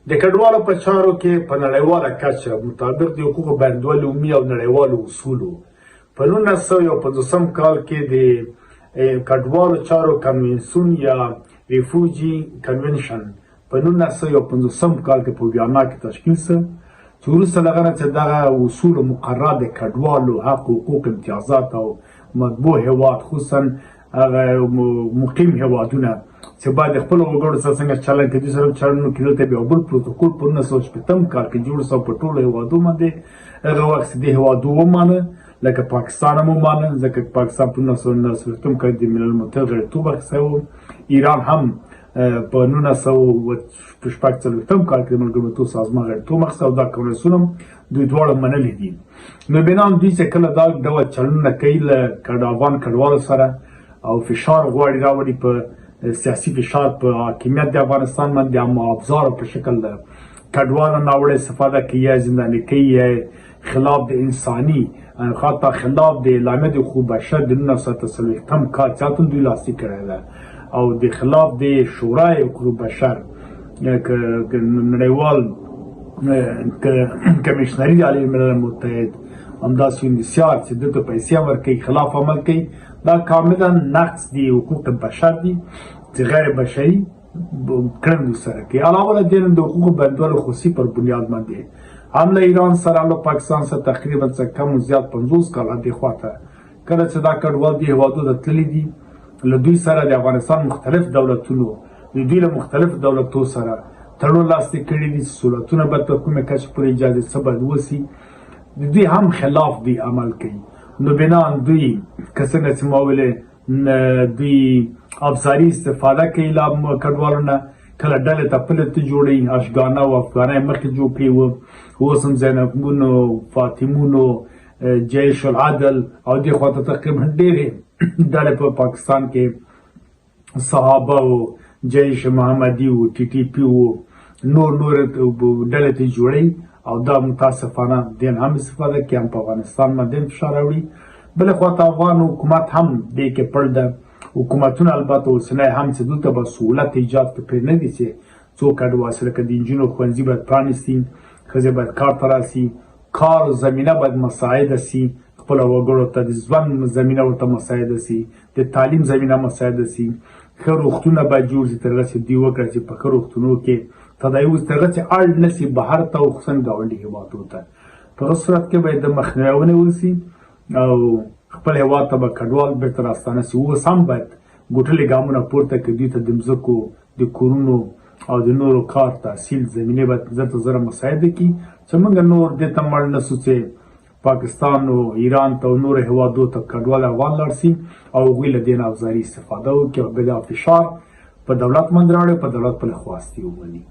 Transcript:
د کډوالو په چارو کې په نړیواله کچه مطابق د حقوقو بینالمللي عمومي او نړیوالو اصولو په 1950 کال کې د کډوالو چارو کنوینسیون یا ریفوجی کنونشن په 1950 کال کې په ویانا کې تشکیل شو چې وروسته له هغه نه چې دغه اصول مقرره د کډوالو حق حقوق امتیازات او مطبوع هیواد خصوصا هغه مقیم هیوادونه چې باید د خپلو وګړو سره څنګه چلند کوي سره چلند کوي دلته بیا بل پروتوکول په 1980 کال کې جوړ شو په ټولو هیوادو باندې هغه وخت د هیوادو ومانه لکه پاکستان هم ومانه ځکه پاکستان په 1980 کال د ملل متحد غړیتوب اخیستی و ایران هم په 1940 کال کې د ملګرو ملتونو سازمان غړیتوب اخیستی او دا کنوانسیون هم دوی دواړه منلي دي نو بنا دوی چې کله دا ډول چلنونه کوي له افغان کډوالو سره او فشار غواړي راوړي په سیاسي فشار په حاکمیت د افغانستان باندې هم ابزار په شکل د کډوالو ناوړه استفاده کوي یا زنداني کوي خلاف د انساني خاطر خلاف د اعلامیه د حقوق بشر د 1940 کال څخه دوی لاسلیک کړی ده او د خلاف د شورای حقوق بشر نړیوال کمیشنري د ملل متحد همداسې یونیسیار چې دلته پیسې ورکوي خلاف عمل کوي دا کاملا نقض د حقوق بشر دي چې غیر بشري کړنو سره کوي علاوه له دې د حقوقو بندولو خصوصي پر بنیاد باندې هم له ایران سره له پاکستان سره تقریبا څه کم زیات 50 کاله دې خواته کله چې دا کډوال دي هیوادو ته تللي دي له دوی سره د افغانستان مختلف دولتونو د دوی له مختلف دولتونو سره تړون لاسلیک کړي دي سہولتونه به تر کومه کچه پورې اجازه څه باید وسي د دوی هم خلاف دی عمل کوي نو بنا دوی که څنګه چې ما ویلې دوی ابزاري استفاده کوي له کډوالو نه کله ډلې ته پلته جوړوي اشګانه او افغانه مخکې جوړ کړي وو اوس هم زینبونو فاطمونو جیش العدل او دې خواته تقریبا ډېرې ډلې په پاکستان کې صحابه او جیش محمدي او ټي ټي پي او نور ډلې ته جوړوي او دا متاسفانه دین هم استفاده کوي هم په افغانستان باندې فشار راوړي بل خواته افغان حکومت هم دې کې پړ ده حکومتونه البته اوسنی هم چې دلته به سهولت ایجاد کړي نه دي چې څوک کډوال سره که د نجونو ښوونځي باید پرانیستي ښځې باید کار ته راسي کار زمینه باید مساعده سي خپلو وګړو ته د ژوند زمینه ورته مساعده سي د تعلیم زمینه مساعده سي ښه روغتونه باید جوړ شي تر هغه چې دوی وکړي چې په ښه روغتونو کې تداوی تر هغه چې اړ نه سي بهر ته او خصوصا ګاونډي هېوادو ته په هغه صورت کې باید د مخنیوی ونیول سي او خپل هېواد ته به کډوال بیرته راستانه سي اوس هم باید ګوټلې ګامونه پورته کړي دوی ته د مځکو د کورونو او د نورو کار تحصیل زمینې باید زر ته زره مساعده کړي چې موږ نور دې ته مړ نه سو چې پاکستان او ایران ته او نورو هېوادو ته کډوال افغان لاړ سي او هغوی له دې نه ابزاري استفاده وکړي او بیا فشار په دولت باندې راوړي په دولت پرې خواستې ومني